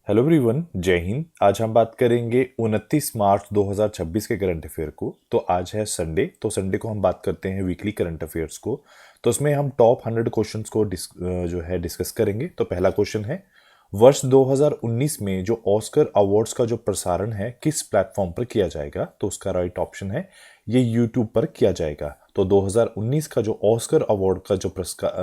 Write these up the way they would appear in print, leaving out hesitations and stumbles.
Hello everyone, जय हिंद। आज हम बात करेंगे 29 मार्च 2026 के करंट अफेयर को। तो आज है संडे, तो संडे को हम बात करते हैं वीकली करंट अफेयर्स को। तो उसमें हम टॉप 100 क्वेश्चंस को डिस्कस करेंगे। तो पहला क्वेश्चन है, वर्ष 2019 में जो ऑस्कर अवार्ड्स का जो प्रसारण है किस प्लेटफॉर्म पर किया जाएगा? तो उसका राइट ऑप्शन है ये यूट्यूब पर किया जाएगा। तो 2019 का जो ऑस्कर अवार्ड का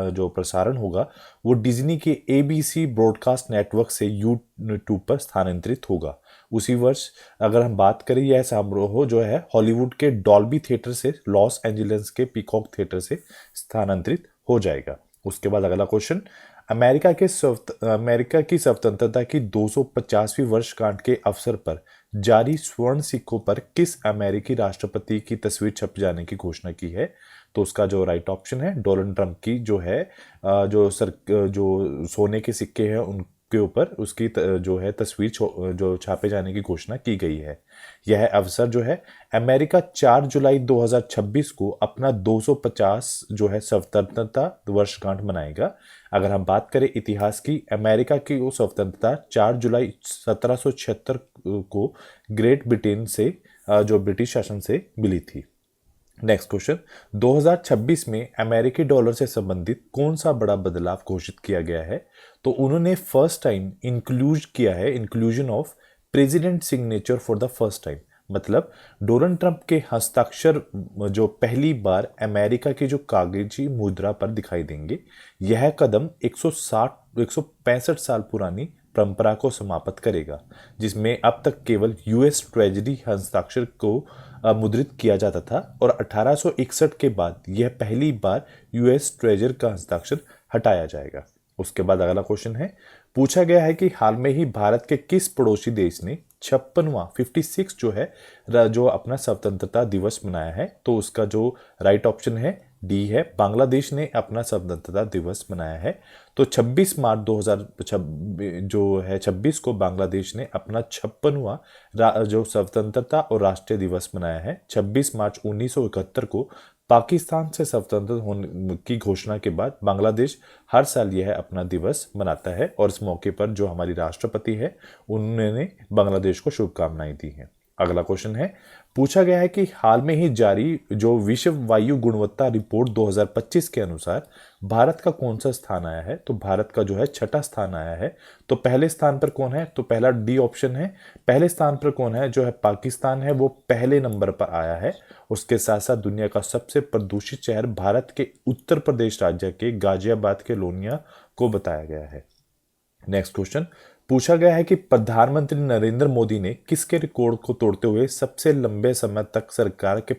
जो प्रसारण होगा वो डिज्नी के एबीसी ब्रॉडकास्ट नेटवर्क से यूट्यूब पर स्थानांतरित होगा। उसी वर्ष अगर हम बात करें, यह समारोह जो है हॉलीवुड के डॉल्बी थिएटर से लॉस एंजलिस के पीकॉक थिएटर से स्थानांतरित हो जाएगा। उसके बाद अगला क्वेश्चन, अमेरिका की स्वतंत्रता की 250वीं वर्षगांठ के अवसर पर जारी स्वर्ण सिक्कों पर किस अमेरिकी राष्ट्रपति की तस्वीर छप जाने की घोषणा की है? तो उसका जो राइट ऑप्शन है डोनाल्ड ट्रंप की जो है जो सोने के सिक्के हैं उनके ऊपर उसकी जो है तस्वीर जो छापे जाने की घोषणा की गई है। यह अवसर जो है अमेरिका 4 जुलाई 2026 को अपना 250 जो है स्वतंत्रता वर्षगांठ मनाएगा। अगर हम बात करें इतिहास की, अमेरिका की वो स्वतंत्रता 4 जुलाई 1776 को ग्रेट ब्रिटेन से जो ब्रिटिश शासन से मिली थी। नेक्स्ट क्वेश्चन, 2026 में अमेरिकी डॉलर से संबंधित कौन सा बड़ा बदलाव घोषित किया गया है? तो उन्होंने फर्स्ट टाइम इंक्लूड किया है inclusion of president signature for the first time. मतलब डोनाल्ड ट्रंप के हस्ताक्षर जो पहली बार अमेरिका की जो कागजी मुद्रा पर दिखाई देंगे। यह कदम 165 साल पुरानी परंपरा को समाप्त करेगा, जिसमें अब तक केवल यूएस ट्रेजरी हस्ताक्षर को मुद्रित किया जाता था और 1861 के बाद यह पहली बार यूएस ट्रेजर का हस्ताक्षर हटाया जाएगा। उसके बाद अगला क्वेश्चन है, पूछा गया है कि हाल में ही भारत के किस पड़ोसी देश ने 56 जो है जो अपना स्वतंत्रता दिवस मनाया है? तो उसका जो राइट ऑप्शन है डी है, बांग्लादेश ने अपना स्वतंत्रता दिवस मनाया है। तो 26 मार्च 2026 को बांग्लादेश ने अपना 56वां जो स्वतंत्रता और राष्ट्रीय दिवस मनाया है। 26 मार्च 1971 को पाकिस्तान से स्वतंत्र होने की घोषणा के बाद बांग्लादेश हर साल यह अपना दिवस मनाता है और इस मौके पर जो हमारी राष्ट्रपति है उन्होंने बांग्लादेश को शुभकामनाएं दी हैं। अगला क्वेश्चन है, पूछा गया है कि हाल में ही जारी जो विश्व वायु गुणवत्ता रिपोर्ट 2025 के अनुसार भारत का कौन सा स्थान आया है? तो भारत का जो है 6ठा स्थान आया है। तो पहले स्थान पर कौन है? तो पहला डी ऑप्शन है। पहले स्थान पर कौन है? जो है पाकिस्तान है, वो पहले नंबर पर आया है। उसके साथ साथ दुनिया का सबसे प्रदूषित शहर भारत के उत्तर प्रदेश राज्य के गाजियाबाद के लोनिया को बताया गया है। नेक्स्ट क्वेश्चन, पूछा गया है कि प्रधानमंत्री नरेंद्र मोदी ने किसके रिकॉर्ड को तोड़ते हुए सबसे लंबे समय तक सरकार के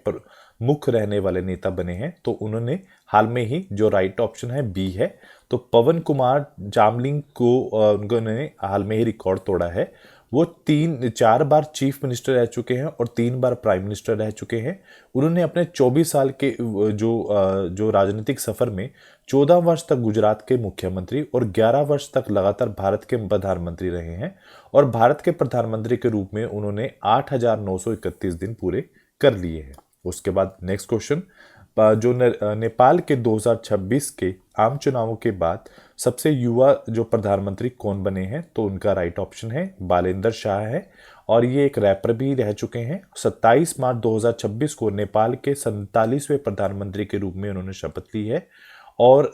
मुख्य रहने वाले नेता बने हैं? तो उन्होंने हाल में ही जो राइट ऑप्शन है बी है, तो पवन कुमार जामलिंग को उन्होंने हाल में ही रिकॉर्ड तोड़ा है। वो 4 बार चीफ मिनिस्टर रह चुके हैं और 3 बार प्राइम मिनिस्टर रह चुके हैं। उन्होंने अपने 24 साल के जो राजनीतिक सफर में 14 वर्ष तक गुजरात के मुख्यमंत्री और 11 वर्ष तक लगातार भारत के प्रधानमंत्री रहे हैं और भारत के प्रधानमंत्री के रूप में उन्होंने 8,931 दिन पूरे कर लिए हैं। उसके बाद नेक्स्ट क्वेश्चन, जो नेपाल के 2026 के आम चुनावों के बाद सबसे युवा जो प्रधानमंत्री कौन बने हैं? तो उनका राइट ऑप्शन है बालेंद्र शाह है और ये एक रैपर भी रह चुके हैं। 27 मार्च 2026 को नेपाल के 47वें प्रधानमंत्री के रूप में उन्होंने शपथ ली है और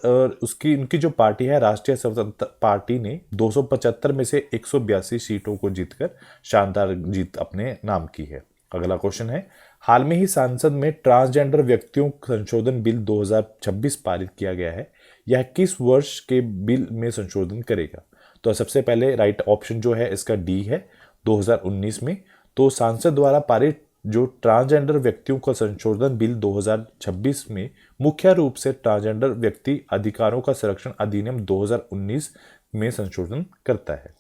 उसकी उनकी जो पार्टी है राष्ट्रीय स्वतंत्र पार्टी ने 275 में से 182 सीटों को जीतकर शानदार जीत अपने नाम की है। अगला क्वेश्चन है, हाल में ही संसद में ट्रांसजेंडर व्यक्तियों संशोधन बिल 2026 पारित किया गया है। यह किस वर्ष के बिल में संशोधन करेगा? तो सबसे पहले राइट ऑप्शन जो है इसका डी है, 2019 में। तो सांसद द्वारा पारित जो ट्रांसजेंडर व्यक्तियों का संशोधन बिल 2026 में मुख्य रूप से ट्रांसजेंडर व्यक्ति अधिकारों का संरक्षण अधिनियम 2019 में संशोधन करता है।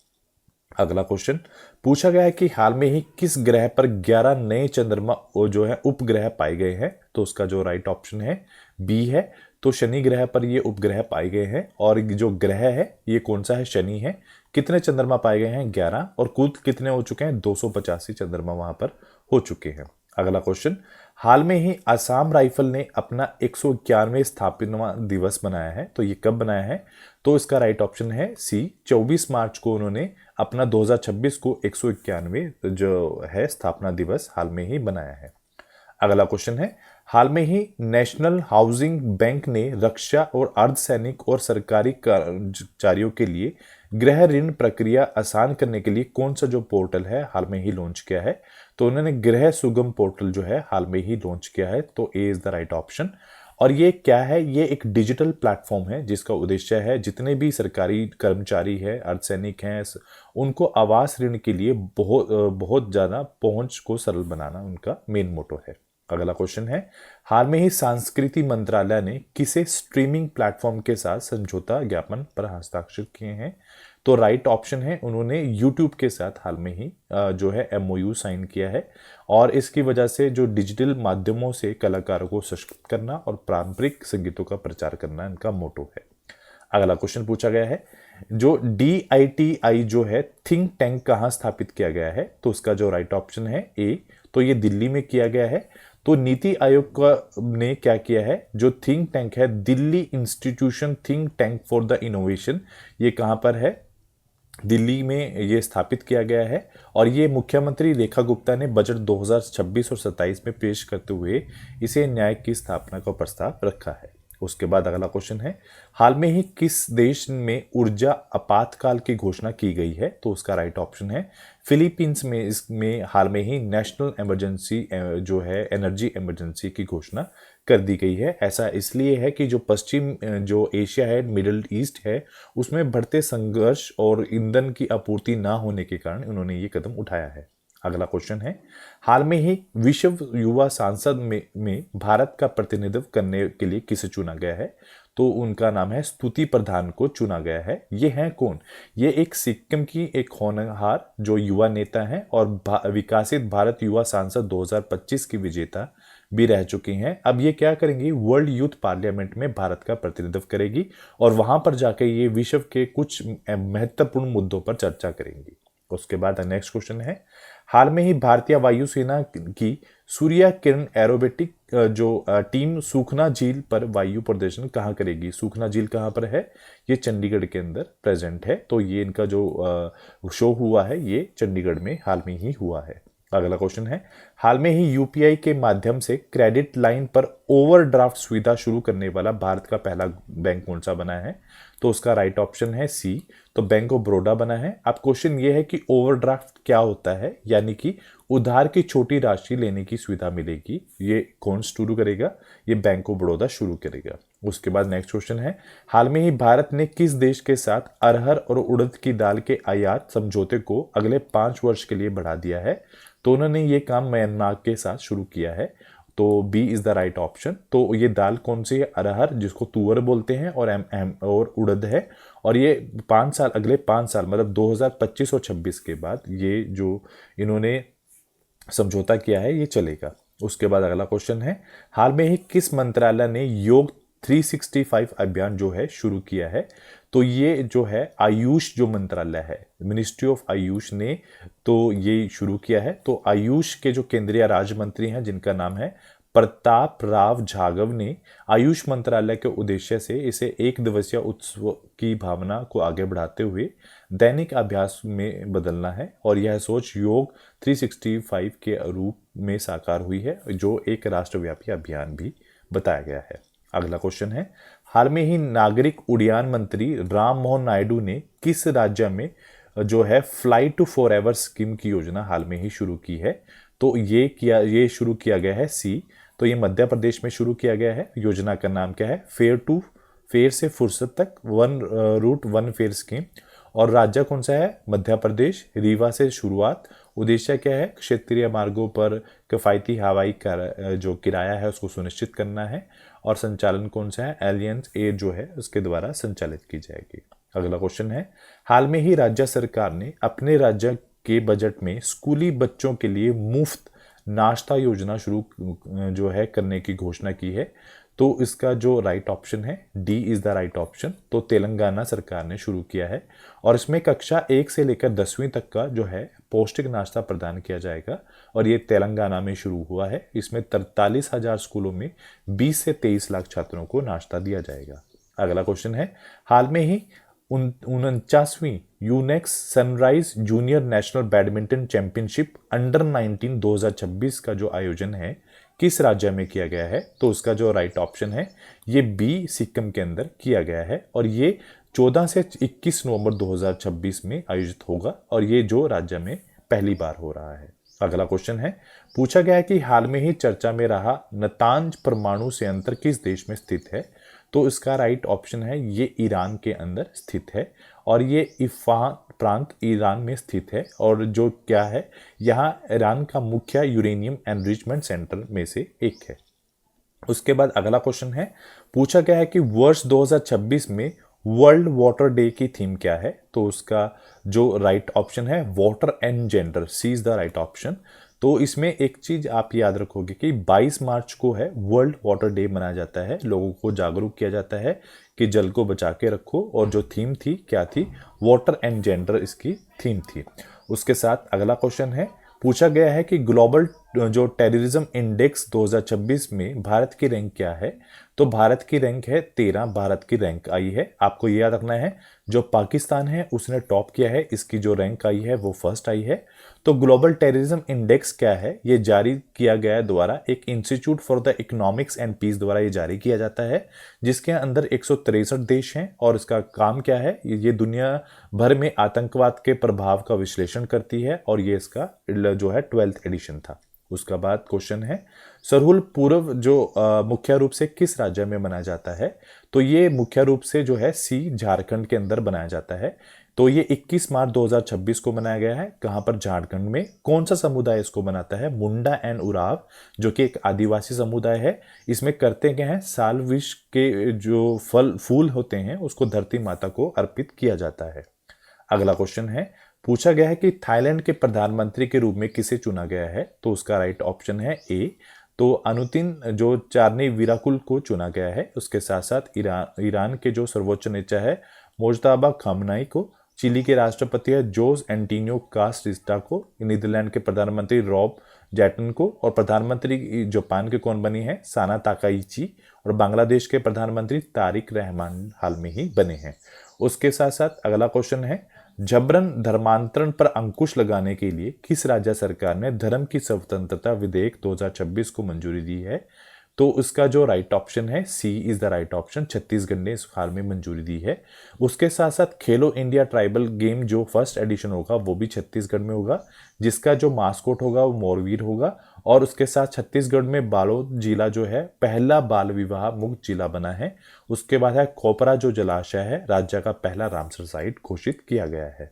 अगला क्वेश्चन, पूछा गया है कि हाल में ही किस ग्रह पर 11 नए चंद्रमा जो है उपग्रह पाए गए हैं? तो उसका जो राइट ऑप्शन है बी है। तो शनि ग्रह पर ये उपग्रह पाए गए हैं और जो ग्रह है ये कौन सा है? शनि है। कितने चंद्रमा पाए गए हैं? 11 और कुल कितने हो चुके हैं? 285 चंद्रमा वहां पर हो चुके हैं। अगला क्वेश्चन, हाल में ही असम राइफल ने अपना 191वें स्थापना दिवस मनाया है। तो ये कब बनाया है? तो इसका राइट ऑप्शन है सी, 24 मार्च को उन्होंने अपना 2026 को 191 जो है स्थापना दिवस हाल में ही बनाया है। अगला क्वेश्चन है, हाल में ही नेशनल हाउसिंग बैंक ने रक्षा और अर्धसैनिक और सरकारी कर्मचारियों के लिए गृह ऋण प्रक्रिया आसान करने के लिए कौन सा जो पोर्टल है हाल में ही लॉन्च किया है? तो उन्होंने गृह सुगम पोर्टल जो है हाल में ही लॉन्च किया है, तो ए इज द राइट ऑप्शन। और ये क्या है? ये एक डिजिटल प्लेटफॉर्म है जिसका उद्देश्य है जितने भी सरकारी कर्मचारी है, अर्धसैनिक हैं, उनको आवास ऋण के लिए बहुत ज़्यादा पहुंच को सरल बनाना उनका मेन मोटो है। अगला क्वेश्चन है, हाल में ही संस्कृति मंत्रालय ने किसे स्ट्रीमिंग प्लेटफॉर्म के साथ समझौता ज्ञापन पर हस्ताक्षर किए हैं? तो राइट ऑप्शन है, उन्होंने YouTube के साथ हाल में ही जो है MOU साइन किया है और इसकी वजह से जो डिजिटल माध्यमों से कलाकारों को सशक्त करना और पारंपरिक संगीतों का प्रचार करना इनका मोटो है। अगला क्वेश्चन पूछा गया है, जो DITI जो है थिंक टैंक कहाँ स्थापित किया गया है? तो उसका जो राइट ऑप्शन है ए, तो ये दिल्ली में किया गया है। तो नीति आयोग ने क्या किया है, जो थिंक टैंक है Delhi institution think tank for the innovation, ये कहाँ पर है? दिल्ली में ये स्थापित किया गया है और ये मुख्यमंत्री रेखा गुप्ता ने बजट 2026 और 27 में पेश करते हुए इसे न्याय की स्थापना का प्रस्ताव रखा है। उसके बाद अगला क्वेश्चन है, हाल में ही किस देश में ऊर्जा आपातकाल की घोषणा की गई है? तो उसका राइट ऑप्शन है फिलीपींस में। इसमें हाल में ही नेशनल इमरजेंसी जो है एनर्जी इमरजेंसी की घोषणा कर दी गई है। ऐसा इसलिए है कि जो पश्चिम जो एशिया है, मिडिल ईस्ट है, उसमें बढ़ते संघर्ष और ईंधन की आपूर्ति ना होने के कारण उन्होंने ये कदम उठाया है। अगला क्वेश्चन है, हाल में ही विश्व युवा सांसद में भारत का प्रतिनिधित्व करने के लिए किसे चुना गया है? तो उनका नाम है स्तुति प्रधान को चुना गया है। ये हैं कौन? ये एक सिक्किम की एक होनहार जो युवा नेता हैं और विकसित भारत युवा सांसद 2025 की विजेता भी रह चुकी हैं। अब ये क्या करेंगी? वर्ल्ड यूथ पार्लियामेंट में भारत का प्रतिनिधित्व करेगी और वहां पर जाकर ये विश्व के कुछ महत्वपूर्ण मुद्दों पर चर्चा करेंगी। उसके बाद नेक्स्ट क्वेश्चन है, हाल में ही भारतीय वायुसेना की सूर्य किरण एरोबेटिक जो टीम सूखना झील पर वायु प्रदर्शन कहाँ करेगी? सूखना झील कहाँ पर है? ये चंडीगढ़ के अंदर प्रेजेंट है। तो ये इनका जो शो हुआ है ये चंडीगढ़ में हाल में ही हुआ है। अगला क्वेश्चन है, हाल में ही यूपीआई के माध्यम से क्रेडिट लाइन पर ओवरड्राफ्ट सुविधा शुरू करने वाला भारत का पहला बैंक कौन सा बना है? तो उसका राइट ऑप्शन है सी, तो बैंक ऑफ बड़ौदा बना है। अब क्वेश्चन ये है कि ओवरड्राफ्ट क्या होता है, यानी कि उधार की छोटी राशि लेने की सुविधा मिलेगी। ये कौन शुरू करेगा? ये बैंक ऑफ बड़ौदा शुरू करेगा। उसके बाद नेक्स्ट क्वेश्चन है, हाल में ही भारत ने किस देश के साथ अरहर और उड़द की दाल के आयात समझौते को अगले 5 वर्ष के लिए बढ़ा दिया है? तो उन्होंने ये काम म्यांमार के साथ शुरू किया है। तो B is the right option. तो ये दाल कौन सी है? अरहर, जिसको तुअर बोलते हैं, और उड़द है। और ये 5 साल, अगले 5 साल मतलब 2025 और 26 के बाद ये जो इन्होंने समझौता किया है ये चलेगा। उसके बाद अगला क्वेश्चन है, हाल में ही किस मंत्रालय ने योग 365 अभियान जो है शुरू किया है? तो ये जो है आयुष जो मंत्रालय है, मिनिस्ट्री ऑफ आयुष ने तो ये शुरू किया है। तो आयुष के जो केंद्रीय राज्य मंत्री हैं जिनका नाम है प्रताप राव जाधव ने आयुष मंत्रालय के उद्देश्य से इसे एक दिवसीय उत्सव की भावना को आगे बढ़ाते हुए दैनिक अभ्यास में बदलना है और यह सोच योग 365 के रूप में साकार हुई है, जो एक राष्ट्रव्यापी अभियान भी बताया गया है। अगला क्वेश्चन है, हाल में ही नागरिक उड्डयन मंत्री राम मोहन नायडू ने किस राज्य में जो है फ्लाई टू फॉरएवर स्कीम की योजना हाल में ही शुरू की है? तो ये शुरू किया गया है सी, तो ये मध्य प्रदेश में शुरू किया गया है। योजना का नाम क्या है? फेयर से फुर्सत तक one route one fare scheme. और राज्य कौन सा है? मध्य प्रदेश। रीवा से शुरुआत। उद्देश्य क्या है? क्षेत्रीय मार्गों पर किफायती हवाई जो किराया है उसको सुनिश्चित करना है। और संचालन कौन सा है? एलियंस एयर जो है उसके द्वारा संचालित की जाएगी। अगला क्वेश्चन है, हाल में ही राज्य सरकार ने अपने राज्य के बजट में स्कूली बच्चों के लिए मुफ्त नाश्ता योजना शुरू जो है करने की घोषणा की है। तो इसका जो राइट ऑप्शन है D is the right option. तो तेलंगाना सरकार ने शुरू किया है और इसमें कक्षा 1 से लेकर 10वीं तक का जो है पौष्टिक नाश्ता प्रदान किया जाएगा और ये तेलंगाना में शुरू हुआ है। इसमें 43,000 स्कूलों में 20 से 23 लाख छात्रों को नाश्ता दिया जाएगा। अगला क्वेश्चन है, हाल में ही 49वीं Yonex Sunrise junior national badminton championship under 19 2026 का जो आयोजन है किस राज्य में किया गया है? तो उसका जो राइट ऑप्शन है ये बी सिक्किम के अंदर किया गया है और ये 14 से 21 नवंबर 2026 में आयोजित होगा और ये जो राज्य में पहली बार हो रहा है। अगला क्वेश्चन है, पूछा गया है कि हाल में ही चर्चा में रहा नतांज परमाणु संयंत्र किस देश में स्थित है? तो इसका राइट ऑप्शन है ये ईरान के अंदर स्थित है और ये इफ़ान प्रांत ईरान में स्थित है और जो क्या है यहाँ ईरान का मुख्य यूरेनियम एनरिचमेंट सेंटर में से एक है। उसके बाद अगला क्वेश्चन है, पूछा गया है कि वर्ष 2026 में वर्ल्ड वाटर डे की थीम क्या है? तो उसका जो राइट ऑप्शन है water and gender, C is the right option. तो इसमें एक चीज आप याद रखोगे कि 22 मार्च को है वर्ल्ड वाटर डे मनाया जाता है, लोगों को जागरूक किया जाता है कि जल को बचा के रखो और जो थीम थी क्या थी? वाटर एंड जेंडर इसकी थीम थी। उसके साथ अगला क्वेश्चन है, पूछा गया है कि ग्लोबल जो टेररिज्म इंडेक्स 2026 में भारत की रैंक क्या है? तो भारत की रैंक है 13, भारत की रैंक आई है। आपको ये याद रखना है जो पाकिस्तान है उसने टॉप किया है, इसकी जो रैंक आई है वो फर्स्ट आई है। तो ग्लोबल टेररिज्म इंडेक्स क्या है? ये जारी किया गया है द्वारा एक institute for the economics and peace द्वारा ये जारी किया जाता है जिसके अंदर 163 देश हैं और इसका काम क्या है? ये दुनिया भर में आतंकवाद के प्रभाव का विश्लेषण करती है और ये इसका जो है 12th एडिशन था। उसका बाद क्वेश्चन है, सरहुल पूर्व जो मुख्य रूप से किस राज्य में मनाया जाता है? तो ये मुख्य रूप से जो है सी झारखंड के अंदर बनाया जाता है। तो ये 21 मार्च 2026 को मनाया गया है। कहां पर? झारखंड में। कौन सा समुदाय इसको मनाता है? मुंडा एंड उराव, जो कि एक आदिवासी समुदाय है। इसमें करते क्या है, साल विष के जो फूल होते हैं उसको धरती माता को अर्पित किया जाता है। अगला क्वेश्चन है, पूछा गया है कि थाईलैंड के प्रधानमंत्री के रूप में किसे चुना गया है? तो उसका राइट ऑप्शन है ए। तो अनुतिन जो चारनी वीराकुल को चुना गया है। उसके साथ साथ ईरान के जो सर्वोच्च नेता है मुज्तबा खामनाई को, चिली के राष्ट्रपति है जोस एंटीनियो कास्टिस्टा को, नीदरलैंड के प्रधानमंत्री रॉब जैटन को और प्रधानमंत्री जापान के कौन बनी है? साना ताकाइची और बांग्लादेश के प्रधानमंत्री तारिक रहमान हाल में ही बने हैं। उसके साथ साथ अगला क्वेश्चन है, जबरन धर्मांतरण पर अंकुश लगाने के लिए किस राज्य सरकार ने धर्म की स्वतंत्रता विधेयक 2026 को मंजूरी दी है? तो उसका जो राइट ऑप्शन है C is the right option. Chhattisgarh ने इस हाल में मंजूरी दी है। उसके साथ साथ खेलो इंडिया ट्राइबल गेम जो फर्स्ट एडिशन होगा वो भी छत्तीसगढ़ में होगा, जिसका जो मास्कोट होगा वो मोरवीर होगा और उसके साथ छत्तीसगढ़ में बालोद जिला जो है पहला बाल विवाह मुक्त जिला बना है। उसके बाद है कोपरा जो जलाशय है राज्य का पहला रामसर साइट घोषित किया गया है।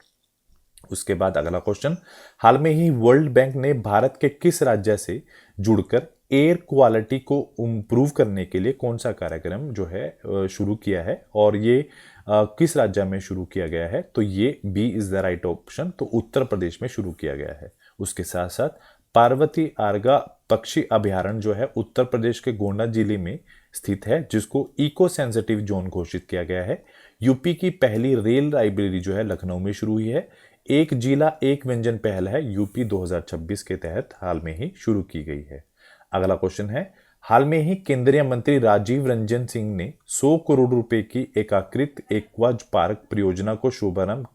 उसके बाद अगला क्वेश्चन, हाल में ही वर्ल्ड बैंक ने भारत के किस राज्य से जुड़कर एयर क्वालिटी को इम्प्रूव करने के लिए कौन सा कार्यक्रम जो है शुरू किया है और ये किस राज्य में शुरू किया गया है? तो ये B is the right option. तो उत्तर प्रदेश में शुरू किया गया है। उसके साथ साथ पार्वती आर्गा पक्षी अभयारण्य जो है उत्तर प्रदेश के गोंडा जिले में स्थित है, जिसको इको सेंसिटिव जोन घोषित किया गया है। यूपी की पहली रेल लाइब्रेरी जो है लखनऊ में शुरू हुई है। एक जिला एक व्यंजन पहल है यूपी 2026 के तहत हाल में ही शुरू की गई है। अगला क्वेश्चन है, हाल में ही केंद्रीय मंत्री राजीव रंजन सिंह ने 100 करोड़ रुपए की एकीकृत एक्वा पार्क परियोजना को शुभारंभ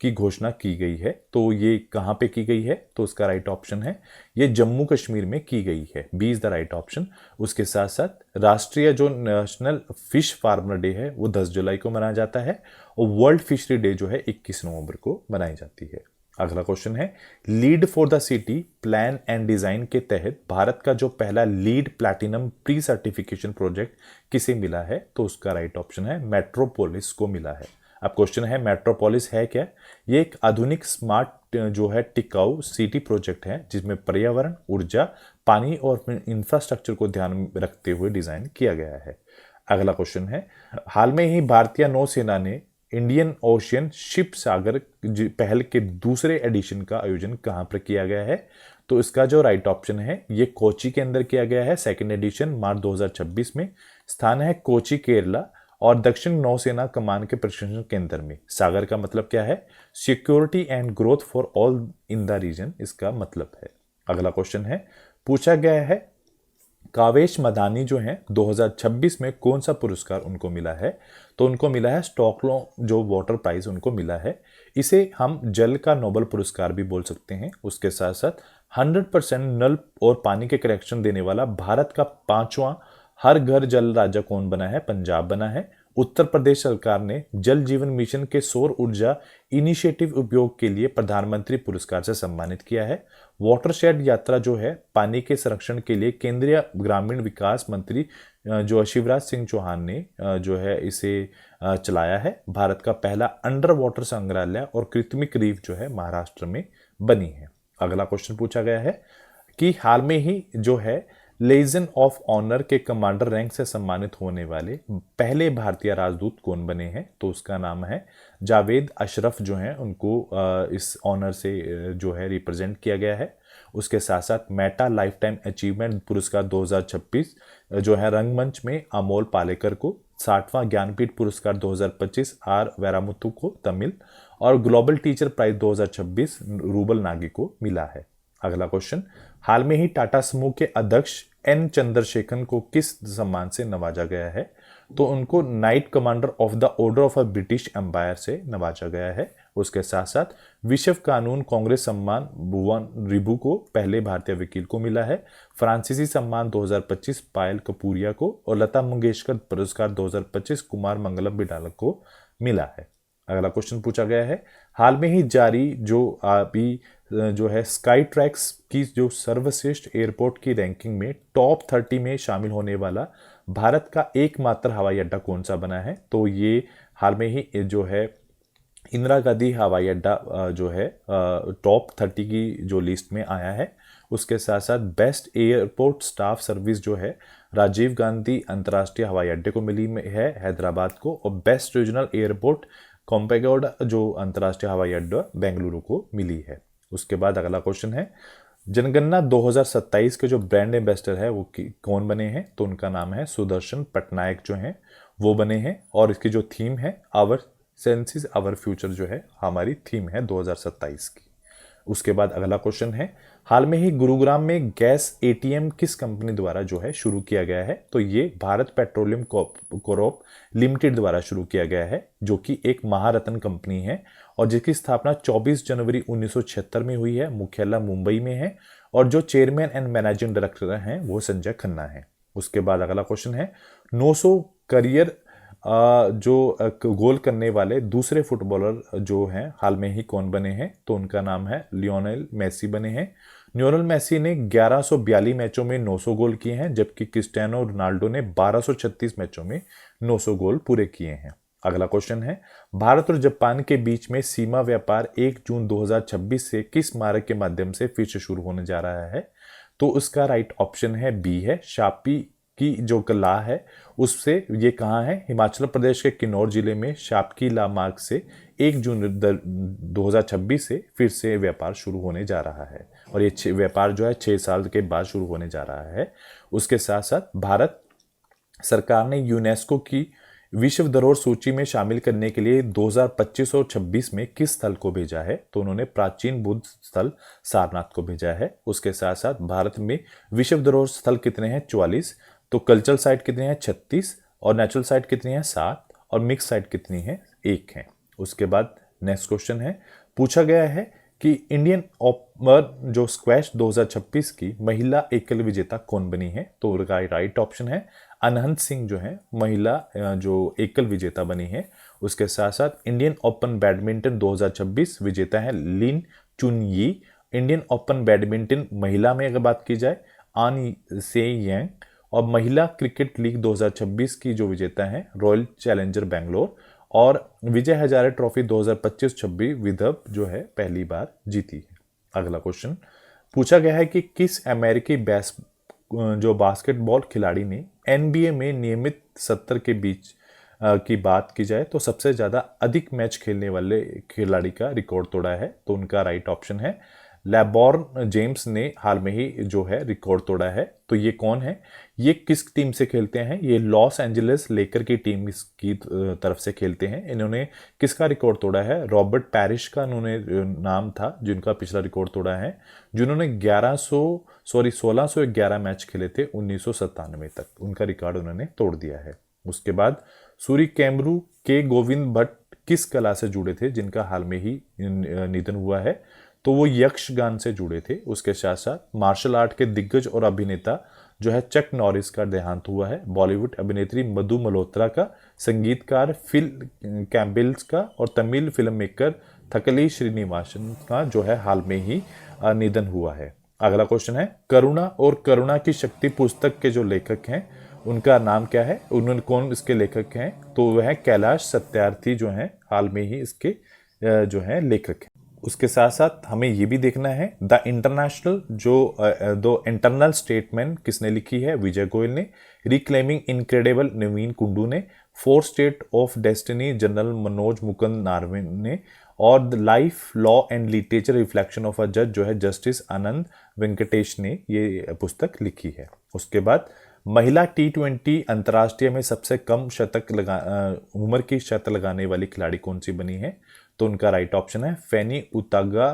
की घोषणा की गई है। तो ये कहां पे की गई है? तो उसका राइट ऑप्शन है ये जम्मू कश्मीर में की गई है। B is the right option. उसके साथ साथ राष्ट्रीय जो नेशनल फिश फार्मर डे है वो 10 जुलाई को मनाया जाता है और वर्ल्ड फिशरी डे जो है 21 नवंबर को मनाई जाती है। अगला क्वेश्चन है, lead for the city plan and design के तहत भारत का जो पहला lead platinum pre certification project किसे मिला है? तो उसका राइट ऑप्शन है मेट्रोपोलिस को मिला है। अब क्वेश्चन है मेट्रोपोलिस है क्या? ये एक आधुनिक स्मार्ट जो है टिकाऊ सिटी प्रोजेक्ट है जिसमें पर्यावरण, ऊर्जा, पानी और इंफ्रास्ट्रक्चर को ध्यान में रखते हुए डिजाइन किया गया है। अगला क्वेश्चन है, हाल में ही भारतीय नौसेना ने इंडियन ओशियन शिप सागर पहल के दूसरे एडिशन का आयोजन कहां पर किया गया है? तो इसका जो राइट ऑप्शन है ये कोची के अंदर किया गया है। सेकंड एडिशन मार्च 2026 में। स्थान है कोची केरला और दक्षिण नौसेना कमान के प्रशिक्षण केंद्र में। सागर का मतलब क्या है? Security and growth for all in the region इसका मतलब है। अगला क्वेश्चन है, पूछा गया है कावेश मदानी जो हैं 2026 में कौन सा पुरस्कार उनको मिला है? तो उनको मिला है स्टॉकहोम जो वाटर प्राइज उनको मिला है। इसे हम जल का नोबेल पुरस्कार भी बोल सकते हैं। उसके साथ साथ 100% नल और पानी के कनेक्शन देने वाला भारत का 5वां हर घर जल राज्य कौन बना है? पंजाब बना है। उत्तर प्रदेश सरकार ने जल जीवन मिशन के सौर ऊर्जा इनिशिएटिव उपयोग के लिए प्रधानमंत्री पुरस्कार से सम्मानित किया है। वाटरशेड यात्रा जो है पानी के संरक्षण के लिए केंद्रीय ग्रामीण विकास मंत्री जो शिवराज सिंह चौहान ने जो है इसे चलाया है। भारत का पहला अंडर वाटर संग्रहालय और कृत्रिम रीफ जो है महाराष्ट्र में बनी है। अगला क्वेश्चन पूछा गया है कि हाल में ही जो है लेजन ऑफ ऑनर के कमांडर रैंक से सम्मानित होने वाले पहले भारतीय राजदूत कौन बने हैं? तो उसका नाम है जावेद अशरफ जो हैं, उनको इस ऑनर से जो है रिप्रेजेंट किया गया है। उसके साथ साथ मेटा लाइफ टाइम अचीवमेंट पुरस्कार 2026 जो है रंगमंच में अमोल पालेकर को, 60वां ज्ञानपीठ पुरस्कार 2025 आर वैरामुथु को तमिल, और global teacher prize 2026 Rouble Nagi को मिला है। अगला क्वेश्चन, हाल में ही टाटा समूह के अध्यक्ष एन चंद्रशेखरन को किस सम्मान से नवाजा गया है? तो उनको Knight Commander of the Order of a British Empire से नवाजा गया है। उसके साथ साथ विश्व कानून कांग्रेस सम्मान भुवन रिबू को, पहले भारतीय वकील को मिला है। फ्रांसीसी सम्मान 2025 पायल कपूरिया को, और लता मंगेशकर पुरस्कार 2025 कुमार मंगलम बिडाला को मिला है। अगला क्वेश्चन पूछा गया है, हाल में ही जारी जो अभी जो है स्काई ट्रैक्स की जो सर्वश्रेष्ठ एयरपोर्ट की रैंकिंग में टॉप 30 में शामिल होने वाला भारत का एकमात्र हवाई अड्डा कौन सा बना है? तो ये हाल में ही जो है इंदिरा गांधी हवाई अड्डा जो है टॉप 30 की जो लिस्ट में आया है। उसके साथ साथ बेस्ट एयरपोर्ट स्टाफ सर्विस जो है राजीव गांधी अंतर्राष्ट्रीय हवाई अड्डे को मिली है हैदराबाद को, और बेस्ट रीजनल एयरपोर्ट कोम्पेगौड़ा जो अंतर्राष्ट्रीय हवाई अड्डा बेंगलुरु को मिली है। उसके बाद अगला क्वेश्चन है, जनगणना 2027 के जो ब्रांड एम्बेसडर है वो कौन बने हैं? तो उनका नाम है सुदर्शन पटनायक जो हैं वो बने हैं, और इसकी जो थीम है आवर सेंसेस आवर फ्यूचर जो है हमारी थीम है 2027 की। उसके बाद अगला क्वेश्चन है, हाल में ही गुरुग्राम में गैस एटीएम किस कंपनी द्वारा जो है शुरू किया गया है? तो ये भारत पेट्रोलियम कॉर्प लिमिटेड द्वारा शुरू किया गया है, जो कि एक महारत्न कंपनी है और जिसकी स्थापना 24 जनवरी 1976 में हुई है। मुख्यालय मुंबई में है और जो चेयरमैन एंड मैनेजिंग डायरेक्टर हैं वो संजय खन्ना है। उसके बाद अगला क्वेश्चन है, 900 करियर जो गोल करने वाले दूसरे फुटबॉलर जो हैं हाल में ही कौन बने हैं? तो उनका नाम है लियोनेल मेसी बने हैं। लियोनेल मेसी ने 1142 मैचों में 900 गोल किए हैं, जबकि क्रिस्टियानो रोनाल्डो ने 1236 मैचों में 900 गोल पूरे किए हैं। अगला क्वेश्चन है, भारत और जापान के बीच में सीमा व्यापार 1 जून 2026 से किस मार्ग के माध्यम से फिर से शुरू होने जा रहा है? तो उसका राइट ऑप्शन है बी है, शापी की जो कला है उससे। ये कहाँ है? हिमाचल प्रदेश के किन्नौर जिले में शापकी ला मार्ग से 1 जून 2026 से फिर से व्यापार शुरू होने जा रहा है, और ये व्यापार जो है 6 साल के बाद शुरू होने जा रहा है। उसके साथ साथ भारत सरकार ने यूनेस्को की विश्व धरोहर सूची में शामिल करने के लिए 2025 और 26 में किस स्थल को भेजा है? तो उन्होंने प्राचीन बुद्ध स्थल सारनाथ को भेजा है। उसके साथ साथ भारत में विश्व धरोहर स्थल कितने हैं? 44। तो कल्चरल साइट कितनी है? 36, और नेचुरल साइट कितनी है? 7, और मिक्स साइट कितनी है? 1 है। उसके बाद नेक्स्ट क्वेश्चन है, पूछा गया है कि इंडियन ओपन जो स्क्वैश 2026 की महिला एकल विजेता कौन बनी है? तो राइट ऑप्शन है अनहत सिंह जो है महिला जो एकल विजेता बनी है। उसके साथ साथ इंडियन ओपन बैडमिंटन 2026 विजेता है लिन चुनयी। इंडियन ओपन बैडमिंटन महिला में अगर बात की जाए आन से यांग, और महिला क्रिकेट लीग 2026 की जो विजेता है रॉयल चैलेंजर बेंगलोर, और विजय हजारे ट्रॉफी 2025-26 विदर्भ जो है पहली बार जीती है। अगला क्वेश्चन पूछा गया है कि किस अमेरिकी जो बास्केटबॉल खिलाड़ी ने एनबीए में नियमित 70 के बीच की बात की जाए तो सबसे ज़्यादा अधिक मैच खेलने वाले खिलाड़ी का रिकॉर्ड तोड़ा है? तो उनका राइट ऑप्शन है लेब्रॉन जेम्स ने हाल में ही जो है रिकॉर्ड तोड़ा है। तो ये कौन है? ये किस टीम से खेलते हैं? ये लॉस एंजलिस लेकर की टीम की तरफ से खेलते हैं। इन्होंने किसका रिकॉर्ड तोड़ा है? रॉबर्ट पैरिश का उन्होंने नाम था जिनका पिछला रिकॉर्ड तोड़ा है, जिन्होंने 1611 मैच खेले थे 1997 तक। उनका रिकॉर्ड उन्होंने तोड़ दिया है। उसके बाद सूरी कैमरू के गोविंद भट्ट किस कला से जुड़े थे जिनका हाल में ही निधन हुआ है? तो वो यक्षगान से जुड़े थे। उसके साथ साथ मार्शल आर्ट के दिग्गज और अभिनेता जो है चक नॉरिस का देहांत हुआ है। बॉलीवुड अभिनेत्री मधु मल्होत्रा का, संगीतकार फिल कैम्बेल्स का और तमिल फिल्म मेकर थकली श्रीनिवासन का जो है हाल में ही निधन हुआ है। अगला क्वेश्चन है, करुणा और करुणा की शक्ति पुस्तक के जो लेखक हैं उनका नाम क्या है? उन्होंने कौन इसके लेखक हैं? तो वह है कैलाश सत्यार्थी जो हैं हाल में ही इसके जो है लेखक हैं। उसके साथ साथ हमें ये भी देखना है द इंटरनेशनल दो इंटरनल स्टेटमेंट किसने लिखी है? विजय गोयल ने। रिक्लेमिंग इनक्रेडिबल नवीन कुंडू ने। Four stars of destiny general Manoj Mukund Naravane ने। और the life law and literature reflection of a जज जो है जस्टिस आनंद वेंकटेश ने ये पुस्तक लिखी है। उसके बाद महिला T20 अंतर्राष्ट्रीय में सबसे कम उम्र की शतक लगाने वाली खिलाड़ी कौन सी बनी है? तो उनका राइट ऑप्शन है फेनी उतागा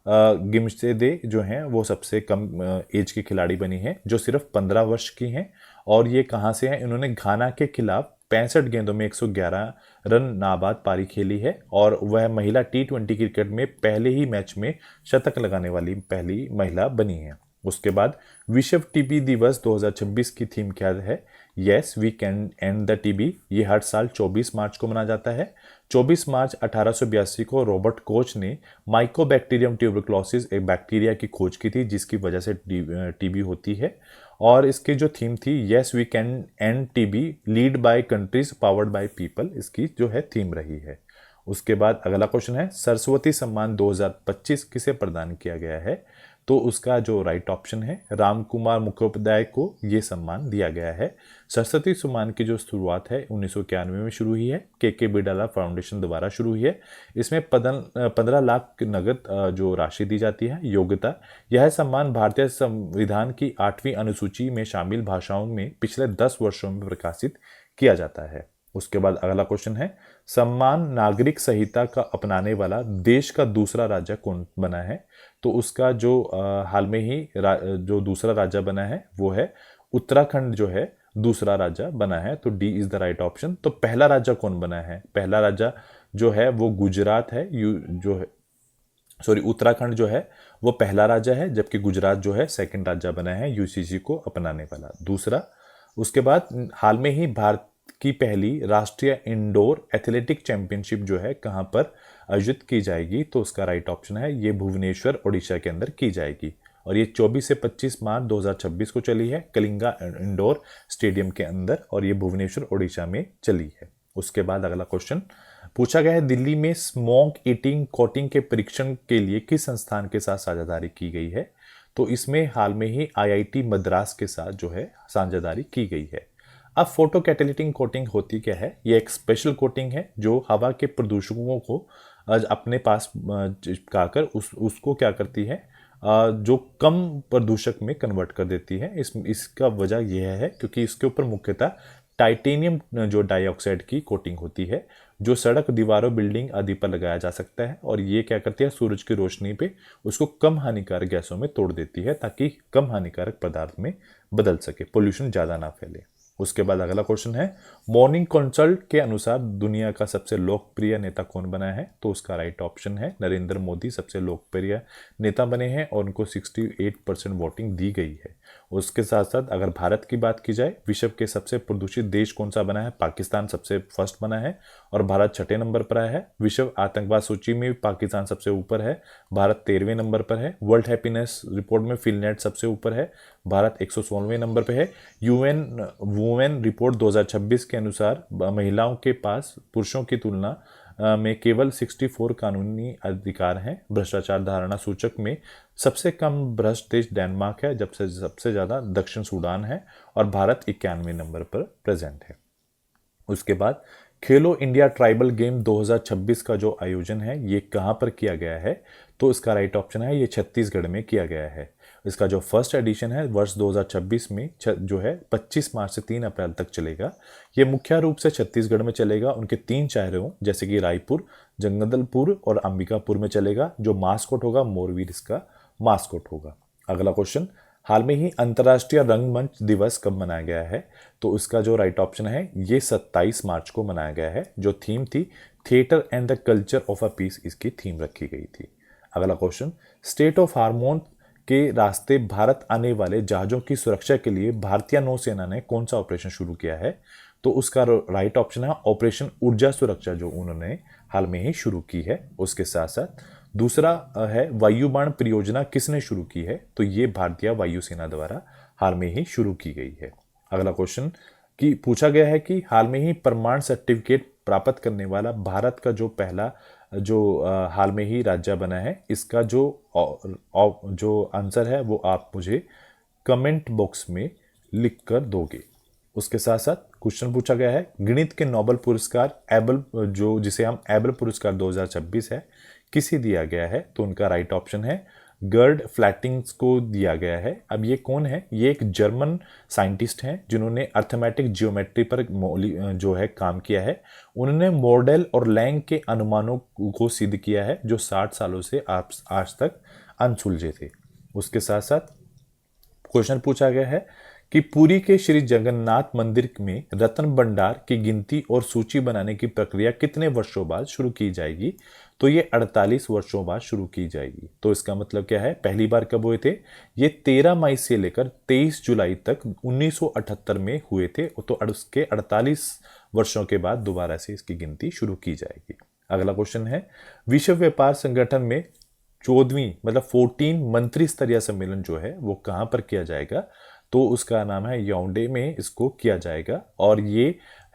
गिम्सेदे जो हैं वो सबसे कम एज की खिलाड़ी बनी है जो सिर्फ 15 वर्ष की हैं। और ये कहाँ से हैं? इन्होंने घाना के खिलाफ 65 गेंदों में 111 रन नाबाद पारी खेली है और वह महिला T20 क्रिकेट में पहले ही मैच में शतक लगाने वाली पहली महिला बनी है। उसके बाद विश्व टीबी दिवस 2026 की थीम क्या है? Yes we can end the TB. ये हर साल 24 मार्च को मनाया जाता है। 24 मार्च 1882 को रॉबर्ट कोच ने माइकोबैक्टीरियम ट्यूबरक्लोसिस एक बैक्टीरिया की खोज की थी जिसकी वजह से टीबी होती है। और इसकी जो थीम थी yes we can end TB led by countries powered by people, इसकी जो है थीम रही है। उसके बाद अगला क्वेश्चन है, सरस्वती सम्मान 2025 किसे प्रदान किया गया है? तो उसका जो राइट ऑप्शन है राम कुमार मुखोपाध्याय को ये सम्मान दिया गया है। सरस्वती सम्मान की जो शुरुआत है 1991 में शुरू हुई है, के बिडाला फाउंडेशन द्वारा शुरू हुई है। इसमें 15 लाख नगद जो राशि दी जाती है। योग्यता, यह सम्मान भारतीय संविधान की 8वीं अनुसूची में शामिल भाषाओं में पिछले 10 वर्षों में प्रकाशित किया जाता है। उसके बाद अगला क्वेश्चन है, सम्मान नागरिक संहिता का अपनाने वाला देश का दूसरा राज्य कौन बना है? तो उसका जो हाल में ही जो दूसरा राज्य बना है वो है उत्तराखंड जो है दूसरा राज्य बना है। तो D is the right option. तो पहला राज्य कौन बना है? पहला राज्य जो है वो गुजरात है। उत्तराखंड जो है वो पहला राज्य है जबकि गुजरात जो है सेकंड राज्य बना है यूसीसी को अपनाने वाला दूसरा। उसके बाद हाल में ही भारत की पहली राष्ट्रीय इंडोर एथलेटिक चैंपियनशिप जो है कहां पर आयोजित की जाएगी? तो उसका राइट ऑप्शन है ये भुवनेश्वर ओडिशा के अंदर की जाएगी और ये 24 से 25 मार्च 2026 को चली है कलिंगा इंडोर स्टेडियम के अंदर और ये भुवनेश्वर ओडिशा में चली है। उसके बाद अगला क्वेश्चन पूछा गया है, दिल्ली में स्मोक ईटिंग कोटिंग के परीक्षण के लिए किस संस्थान के साथ साझेदारी की गई है? तो इसमें हाल में ही IIT मद्रास के साथ जो है साझेदारी की गई है। अब फोटो कैटेलिटिंग कोटिंग होती क्या है? ये एक स्पेशल कोटिंग है जो हवा के प्रदूषकों को अपने पास चिपकाकर उसको क्या करती है, जो कम प्रदूषक में कन्वर्ट कर देती है। इसका वजह यह है क्योंकि इसके ऊपर मुख्यतः टाइटेनियम जो डाइऑक्साइड की कोटिंग होती है जो सड़क, दीवारों, बिल्डिंग आदि पर लगाया जा सकता है और ये क्या करती है सूरज की रोशनी पे उसको कम हानिकारक गैसों में तोड़ देती है ताकि कम हानिकारक पदार्थ में बदल सके, पोल्यूशन ज़्यादा ना फैले। उसके बाद अगला क्वेश्चन है, मॉर्निंग कंसल्ट के अनुसार दुनिया का सबसे लोकप्रिय नेता कौन बना है? तो उसका राइट ऑप्शन है नरेंद्र मोदी सबसे लोकप्रिय नेता बने हैं और उनको 68% वोटिंग दी गई है। उसके साथ साथ अगर भारत की बात की जाए, विश्व के सबसे प्रदूषित देश कौन सा बना है? पाकिस्तान सबसे फर्स्ट बना है और भारत 6ठे नंबर पर आया है। विश्व आतंकवाद सूची में पाकिस्तान सबसे ऊपर है, भारत 13वें नंबर पर है। वर्ल्ड हैप्पीनेस रिपोर्ट में फिनलैंड सबसे ऊपर है, भारत 116वें नंबर पर है। यूएन वुमेन रिपोर्ट 2026 के अनुसार महिलाओं के पास पुरुषों की तुलना में केवल 64 कानूनी अधिकार हैं। भ्रष्टाचार धारणा सूचक में सबसे कम भ्रष्ट देश डेनमार्क है, जब से सबसे ज़्यादा दक्षिण सूडान है और भारत 91वें नंबर पर प्रेजेंट है। उसके बाद खेलो इंडिया ट्राइबल गेम 2026 का जो आयोजन है ये कहाँ पर किया गया है? तो इसका राइट ऑप्शन है ये छत्तीसगढ़ में किया गया है। इसका जो फर्स्ट एडिशन है वर्ष 2026 में जो है 25 मार्च से 3 अप्रैल तक चलेगा। ये मुख्य रूप से छत्तीसगढ़ में चलेगा, उनके 3 शहरों जैसे कि रायपुर, जगदलपुर और अंबिकापुर में चलेगा। जो मास्कोट होगा मोरवीर इसका मास्कोट होगा। अगला क्वेश्चन, हाल में ही अंतर्राष्ट्रीय रंगमंच दिवस कब मनाया गया है? तो इसका जो राइट ऑप्शन है ये 27 मार्च को मनाया गया है। जो थीम थी theatre and the culture of a peace, इसकी थीम रखी गई थी। अगला क्वेश्चन, स्टेट ऑफ हार्मोन के रास्ते भारत आने वाले जहाजों की सुरक्षा के लिए भारतीय नौसेना ने कौन सा ऑपरेशन शुरू किया है? तो उसका राइट ऑप्शन है ऑपरेशन ऊर्जा सुरक्षा, जो उन्होंने हाल में ही शुरू की है। उसके साथ साथ दूसरा है वायुबाण परियोजना किसने शुरू की है? तो ये भारतीय वायुसेना द्वारा हाल में ही शुरू की गई है। अगला क्वेश्चन कि पूछा गया है कि हाल में ही प्रमाण सर्टिफिकेट प्राप्त करने वाला भारत का जो पहला हाल में ही राज्य बना है, इसका जो आंसर है वो आप मुझे कमेंट बॉक्स में लिख कर दोगे। उसके साथ साथ क्वेश्चन पूछा गया है गणित के नोबेल पुरस्कार एबल, जो जिसे हम एबल पुरस्कार 2026 है, किसे दिया गया है? तो उनका राइट ऑप्शन है गर्ड फ्लैटिंग्स को दिया गया है। अब ये कौन है? ये एक जर्मन साइंटिस्ट हैं जिन्होंने अर्थमेटिक जियोमेट्री पर जो है काम किया है। उन्होंने मॉडल और लैंग के अनुमानों को सिद्ध किया है जो 60 सालों से आज तक अनसुलझे थे। उसके साथ साथ क्वेश्चन पूछा गया है कि पुरी के श्री जगन्नाथ मंदिर में रत्न भंडार की गिनती और सूची बनाने की प्रक्रिया कितने वर्षों बाद शुरू की जाएगी? तो ये 48 वर्षों बाद शुरू की जाएगी। तो इसका मतलब क्या है? पहली बार कब हुए थे? ये 13 मई से लेकर 23 जुलाई तक 1978 में हुए थे। तो उसके 48 वर्षों के बाद दोबारा से इसकी गिनती शुरू की जाएगी। अगला क्वेश्चन है विश्व व्यापार संगठन में 14वीं मतलब 14 मंत्री स्तरीय सम्मेलन जो है वो कहाँ पर किया जाएगा? तो उसका नाम है याओंडे में इसको किया जाएगा और ये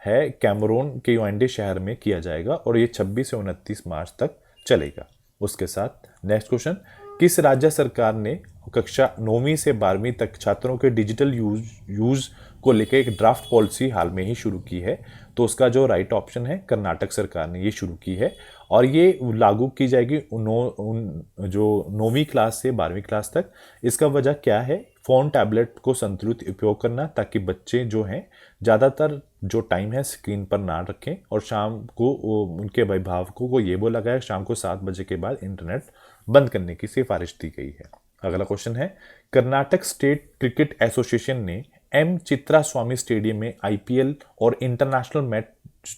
है कैमरून के याओंडे शहर में किया जाएगा और ये 26 से 29 मार्च तक चलेगा। उसके साथ नेक्स्ट क्वेश्चन, किस राज्य सरकार ने कक्षा 9वीं से 12वीं तक छात्रों के डिजिटल यूज को लेकर एक ड्राफ्ट पॉलिसी हाल में ही शुरू की है? तो उसका जो राइट ऑप्शन है कर्नाटक सरकार ने ये शुरू की है और ये लागू की जाएगी जो 9वीं क्लास से 12वीं क्लास तक। इसका वजह क्या है? फ़ोन टैबलेट को संतुलित उपयोग करना ताकि बच्चे जो हैं ज़्यादातर जो टाइम है स्क्रीन पर ना रखें और शाम को उनके अभिभावकों को ये बोला गया है शाम को 7 बजे के बाद इंटरनेट बंद करने की सिफारिश दी गई है। अगला क्वेश्चन है कर्नाटक स्टेट क्रिकेट एसोसिएशन ने एम चित्रा स्वामी स्टेडियम में आईपीएल और इंटरनेशनल मैच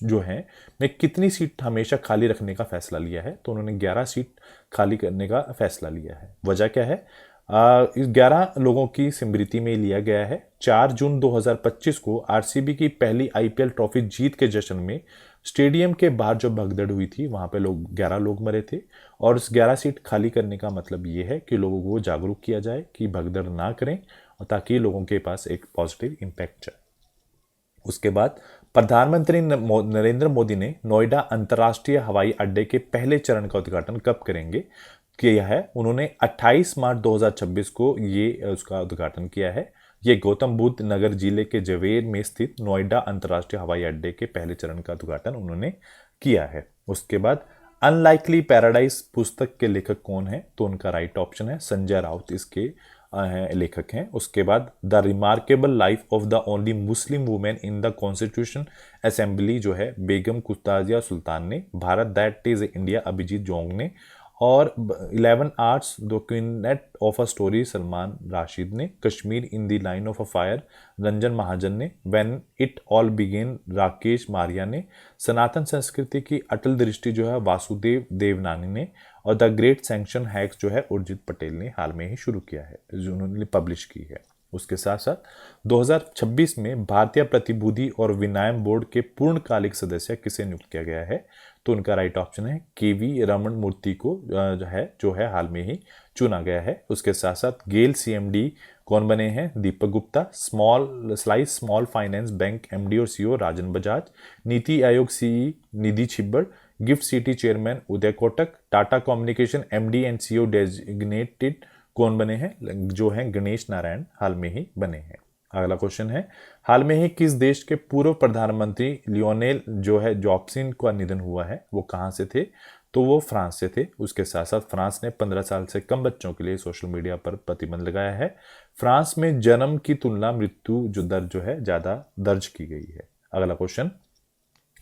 जो है में कितनी सीट हमेशा खाली रखने का फैसला लिया है? तो उन्होंने 11 सीट खाली करने का फैसला लिया है। वजह क्या है? इस 11 लोगों की स्मृति में लिया गया है। 4 जून 2025 को आरसीबी की पहली आईपीएल ट्रॉफी जीत के जश्न में स्टेडियम के बाहर जो भगदड़ हुई थी वहां पे 11 लोग मरे थे और उस 11 सीट खाली करने का मतलब ये है कि लोगों को जागरूक किया जाए कि भगदड़ ना करें और ताकि लोगों के पास एक पॉजिटिव इम्पैक्ट जाए। उसके बाद प्रधानमंत्री नरेंद्र मोदी ने नोएडा अंतर्राष्ट्रीय हवाई अड्डे के पहले चरण का उद्घाटन कब करेंगे किया है? उन्होंने 28 मार्च 2026 को ये उसका उद्घाटन किया है। ये गौतम बुद्ध नगर जिले के जवेर में स्थित नोएडा अंतर्राष्ट्रीय हवाई अड्डे के पहले चरण का उद्घाटन उन्होंने किया है। उसके बाद अनलाइकली पैराडाइज पुस्तक के लेखक कौन है? तो उनका राइट ऑप्शन है संजय राउत, इसके लेखक हैं। उसके बाद the remarkable life of the only Muslim women in the constituent assembly जो है बेगम कुताजिया सुल्तान ने, Bharat that is India Abhijit जोंग ने और 11 आर्ट्स द क्वीनेट of a story Salman Rashid ने, Kashmir in the line of a fire Ranjan Mahajan ने, when it all began Rakesh Maria ने, सनातन संस्कृति की अटल दृष्टि जो है वासुदेव देवनानी ने और द ग्रेट सैंक्शन हैक्स जो है उर्जित पटेल ने हाल में ही शुरू किया है, जो उन्होंने पब्लिश की है। उसके साथ साथ 2026 में भारतीय प्रतिभूति और विनिमय बोर्ड के पूर्णकालिक सदस्य किसे नियुक्त किया गया है? तो उनका राइट ऑप्शन है केवी रमन मूर्ति को जो है हाल में ही चुना गया है। उसके साथ साथ गेल सीएमडी कौन बने हैं? Deepak Gupta, small finance bank MD और CEO Rajan Bajaj, NITI Aayog CE Nidhi Chhibber, GIFT City chairman Uday Kotak, Tata communication MD and CEO designated कौन बने हैं? जो हैं गणेश नारायण हाल में ही बने हैं। अगला क्वेश्चन है हाल में ही किस देश के पूर्व प्रधानमंत्री लियोनेल जो है जॉब्सन का निधन हुआ है? वो कहाँ से थे? तो वो फ्रांस से थे। उसके साथ साथ फ्रांस ने 15 साल से कम बच्चों के लिए सोशल मीडिया पर प्रतिबंध लगाया है। फ्रांस में जन्म की तुलना मृत्यु जो दर जो है ज़्यादा दर्ज की गई है। अगला क्वेश्चन,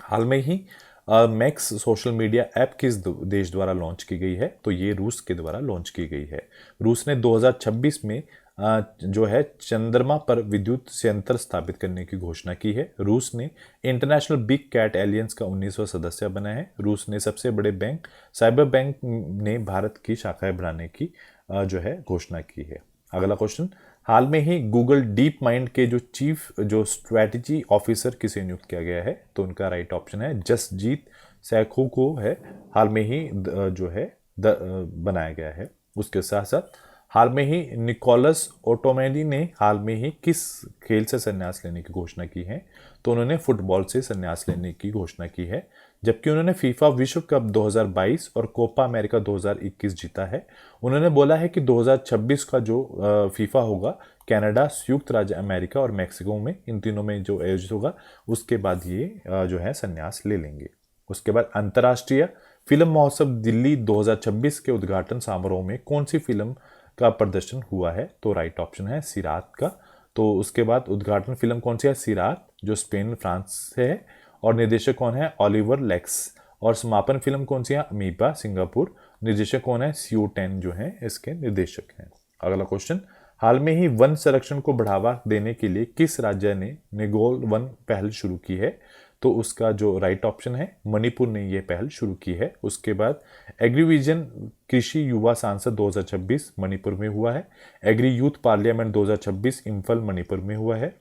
हाल में ही मैक्स सोशल मीडिया ऐप किस देश द्वारा लॉन्च की गई है? तो ये रूस के द्वारा लॉन्च की गई है। रूस ने 2026 में जो है चंद्रमा पर विद्युत संयंत्र स्थापित करने की घोषणा की है। रूस ने इंटरनेशनल बिग कैट एलियंस का 19वां सदस्य बना है। रूस ने सबसे बड़े बैंक साइबर बैंक ने भारत की शाखाएं बढ़ाने की जो है घोषणा की है। अगला क्वेश्चन, हाल में ही गूगल डीप माइंड के जो चीफ जो स्ट्रेटजी ऑफिसर किसे नियुक्त किया गया है? तो उनका राइट ऑप्शन है जसजीत सैखू को है हाल में ही जो है बनाया गया है। उसके साथ साथ हाल में ही निकोलस ओटोमेडी ने हाल में ही किस खेल से संन्यास लेने की घोषणा की है? तो उन्होंने फुटबॉल से संन्यास लेने की घोषणा की है, जबकि उन्होंने फीफा विश्व कप 2022 और कोपा अमेरिका 2021 जीता है। उन्होंने बोला है कि 2026 का जो फीफा होगा कनाडा, संयुक्त राज्य अमेरिका और मैक्सिको में, इन तीनों में जो आयोजित होगा उसके बाद ये जो है संन्यास ले लेंगे। उसके बाद अंतर्राष्ट्रीय फिल्म महोत्सव दिल्ली 2026 के उद्घाटन समारोह में कौन सी फिल्म का प्रदर्शन हुआ है? तो राइट ऑप्शन है सिरात का। तो उसके बाद उद्घाटन फिल्म कौन सी है? सिरात, जो स्पेन फ्रांस से है, और निर्देशक कौन है? Oliver Laxe. और समापन फिल्म कौन सी है? Amoeba Singapore. निर्देशक कौन है? CO10 जो है इसके निर्देशक हैं। अगला क्वेश्चन, हाल में ही वन संरक्षण को बढ़ावा देने के लिए किस राज्य ने निगोल वन पहल शुरू की है? तो उसका जो राइट ऑप्शन है मणिपुर ने यह पहल शुरू की है। उसके बाद एग्रीविजन कृषि युवा सांसद 2026 मणिपुर में हुआ है। Agri youth parliament 2026 Imphal Manipur में हुआ है।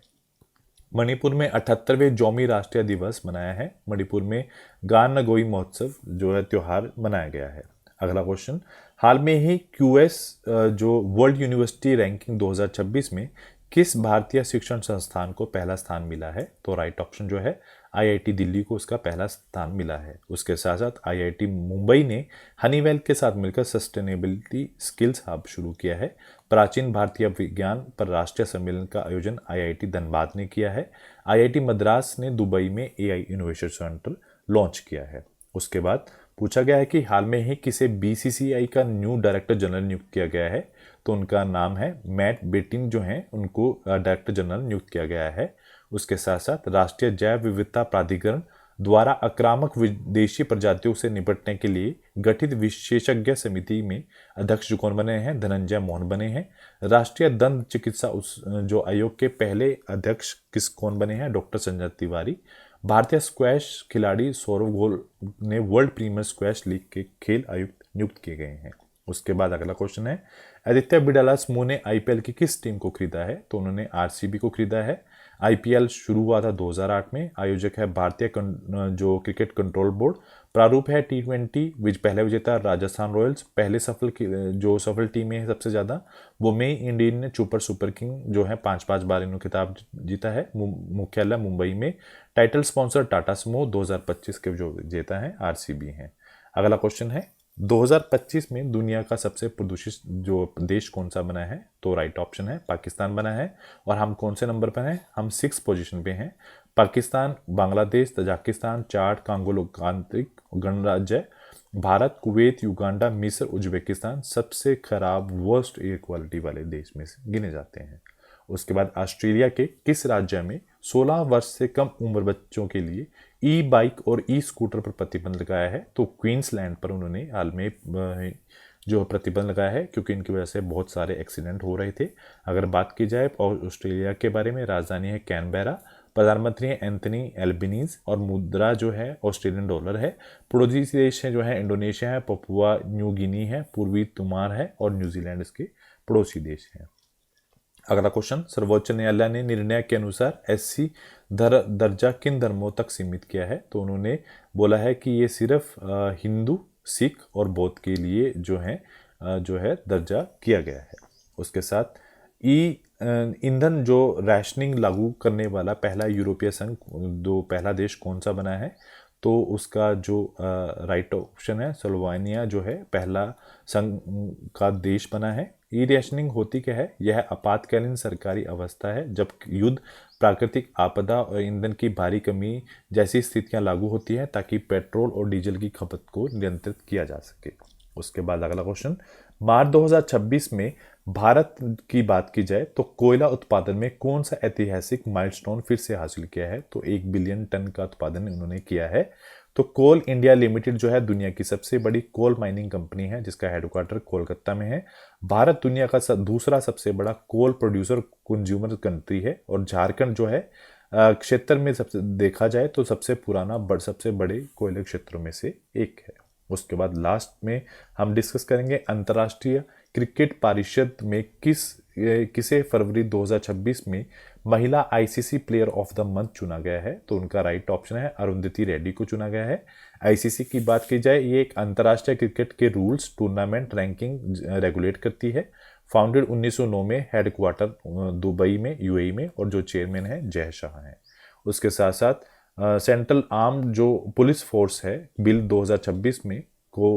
मणिपुर में 78वें जोमी राष्ट्रीय दिवस मनाया है। मणिपुर में गान नगोई महोत्सव जो है त्योहार मनाया गया है। अगला क्वेश्चन, हाल में ही QS जो वर्ल्ड यूनिवर्सिटी रैंकिंग 2026 में किस भारतीय शिक्षण संस्थान को पहला स्थान मिला है? तो राइट ऑप्शन जो है IIT दिल्ली को उसका पहला स्थान मिला है। उसके साथ साथ IIT मुंबई ने हनीवेल के साथ मिलकर सस्टेनेबिलिटी स्किल्स हब शुरू किया है। प्राचीन भारतीय विज्ञान पर राष्ट्रीय सम्मेलन का आयोजन IIT धनबाद ने किया है। IIT मद्रास ने दुबई में AI इनोवेशन सेंटर लॉन्च किया है। उसके बाद पूछा गया है कि हाल में ही किसे BCCI का न्यू डायरेक्टर जनरल नियुक्त किया गया है? तो उनका नाम है मैट बेटिन जो हैं उनको डायरेक्टर जनरल नियुक्त किया गया है। उसके साथ साथ राष्ट्रीय जैव विविधता प्राधिकरण द्वारा आक्रामक विदेशी प्रजातियों से निपटने के लिए गठित विशेषज्ञ समिति में अध्यक्ष जो कौन बने हैं? धनंजय मोहन बने हैं। राष्ट्रीय दंत चिकित्सा जो आयोग के पहले अध्यक्ष कौन बने हैं? डॉक्टर संजय तिवारी। भारतीय स्क्वैश खिलाड़ी सौरव घोल ने वर्ल्ड प्रीमियर स्क्वैश लीग के खेल आयुक्त नियुक्त किए गए हैं। उसके बाद अगला क्वेश्चन है, आदित्य बिड़ला समूह ने IPL की किस टीम को खरीदा है? तो उन्होंने RCB को खरीदा है। IPL शुरू हुआ था 2008 में। आयोजक है भारतीय जो क्रिकेट कंट्रोल बोर्ड। प्रारूप है T20 पहले विजेता राजस्थान रॉयल्स। पहले जो सफल टीमें हैं सबसे ज़्यादा वो में इंडियन ने सुपर किंग जो है 5-5 बार इन्होंने खिताब जीता है। मुख्यालय मुंबई में। टाइटल स्पॉन्सर टाटा समूह 2025 के जो विजेता है RCB हैं। अगला क्वेश्चन है, 2025 में दुनिया का सबसे प्रदूषित जो देश कौन सा बना है? तो राइट ऑप्शन है पाकिस्तान बना है। और हम कौन से नंबर पर हैं? हम 6 पोजीशन पे हैं। पाकिस्तान, बांग्लादेश, तजाकिस्तान, चाड, कांगो लोकतांत्रिक गणराज्य, भारत, कुवैत, युगांडा, मिस्र, उज्बेकिस्तान सबसे खराब वर्स्ट एयर क्वालिटी वाले देश में से गिने जाते हैं। उसके बाद ऑस्ट्रेलिया के किस राज्य में 16 वर्ष से कम उम्र बच्चों के लिए E-बाइक और E-स्कूटर पर प्रतिबंध लगाया है? तो क्वींसलैंड पर उन्होंने हाल में जो प्रतिबंध लगाया है क्योंकि इनकी वजह से बहुत सारे एक्सीडेंट हो रहे थे। अगर बात की जाए और ऑस्ट्रेलिया के बारे में, राजधानी है कैनबेरा, प्रधानमंत्री है एंथनी एल्बनीज और मुद्रा जो है ऑस्ट्रेलियन डॉलर है। पड़ोसी देश है जो है इंडोनेशिया है, पपुआ न्यू गिनी है, पूर्वी तुमार है और न्यूजीलैंड इसके पड़ोसी देश हैं। अगला क्वेश्चन, सर्वोच्च न्यायालय ने निर्णय के अनुसार SC दर्जा किन धर्मों तक सीमित किया है? तो उन्होंने बोला है कि ये सिर्फ हिंदू, सिख और बौद्ध के लिए जो है दर्जा किया गया है। उसके साथ ईंधन जो राशनिंग लागू करने वाला पहला यूरोपीय संघ पहला देश कौन सा बना है? तो उसका जो राइट ऑप्शन है स्लोवानिया जो है पहला संघ का देश बना है। ई रेशनिंग होती क्या है? यह आपातकालीन सरकारी अवस्था है जब युद्ध, प्राकृतिक आपदा और ईंधन की भारी कमी जैसी स्थितियां लागू होती हैं ताकि पेट्रोल और डीजल की खपत को नियंत्रित किया जा सके। उसके बाद अगला क्वेश्चन, मार्च 2026 में भारत की बात की जाए तो कोयला उत्पादन में कौन सा ऐतिहासिक माइलस्टोन फिर से हासिल किया है? तो 1 बिलियन टन का उत्पादन उन्होंने किया है। तो कोल इंडिया लिमिटेड जो है दुनिया की सबसे बड़ी कोल माइनिंग कंपनी है, जिसका हेडक्वार्टर कोलकाता में है। भारत दुनिया का दूसरा सबसे बड़ा कोल प्रोड्यूसर कंज्यूमर कंट्री है, और झारखंड जो है क्षेत्र में सबसे देखा जाए तो सबसे पुराना सबसे बड़े कोयले क्षेत्रों में से एक है। उसके बाद लास्ट में हम डिस्कस करेंगे अंतर्राष्ट्रीय क्रिकेट परिषद में किसे फरवरी 2026 में महिला ICC player of the month चुना गया है। तो उनका राइट ऑप्शन है अरुंधति रेड्डी को चुना गया है। आईसीसी की बात की जाए, ये एक अंतर्राष्ट्रीय क्रिकेट के रूल्स टूर्नामेंट रैंकिंग रेगुलेट करती है। फाउंडेड 1909 में, हेडक्वार्टर दुबई में यूएई में, और जो चेयरमैन है जय शाह हैं। उसके साथ साथ सेंट्रल आर्म जो पुलिस फोर्स है बिल 2026 में को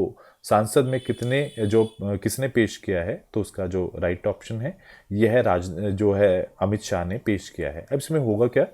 सांसद में किसने पेश किया है, तो उसका जो राइट ऑप्शन है यह जो है अमित शाह ने पेश किया है। अब इसमें होगा क्या,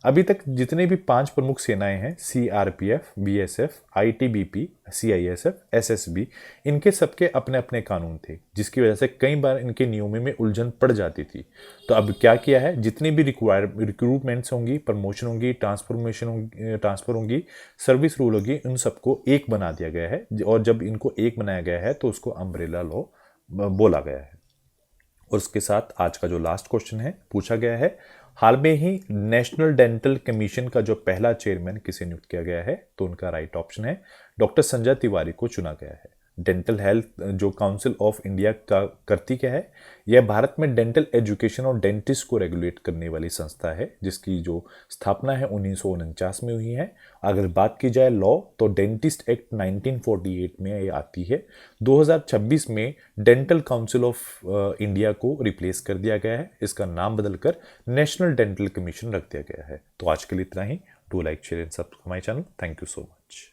अभी तक जितने भी 5 प्रमुख सेनाएं हैं, CRPF, BSF, ITBP, CISF, SSB, इनके सबके अपने अपने कानून थे, जिसकी वजह से कई बार इनके नियमों में उलझन पड़ जाती थी। तो अब क्या किया है, जितनी भी रिक्रूटमेंट्स होंगी, प्रमोशन होंगी, ट्रांसफर होंगी, सर्विस रूल होगी, उन सबको एक बना दिया गया है। और जब इनको एक बनाया गया है तो उसको अम्ब्रेला लॉ बोला गया है। और उसके साथ आज का जो लास्ट क्वेश्चन है पूछा गया है, हाल में ही नेशनल डेंटल कमीशन का जो पहला चेयरमैन किसे नियुक्त किया गया है, तो उनका राइट ऑप्शन है डॉक्टर संजय तिवारी को चुना गया है। डेंटल हेल्थ जो काउंसिल ऑफ इंडिया का करती क्या है, यह भारत में डेंटल एजुकेशन और डेंटिस्ट को रेगुलेट करने वाली संस्था है, जिसकी जो स्थापना है 1949 में हुई है। अगर बात की जाए लॉ, तो डेंटिस्ट एक्ट 1948 में ये आती है। 2026 में डेंटल काउंसिल ऑफ इंडिया को रिप्लेस कर दिया गया है, इसका नाम बदलकर नेशनल डेंटल कमीशन रख दिया गया है। तो आज के लिए इतना ही। Do like, share and subscribe my channel. Thank you so much.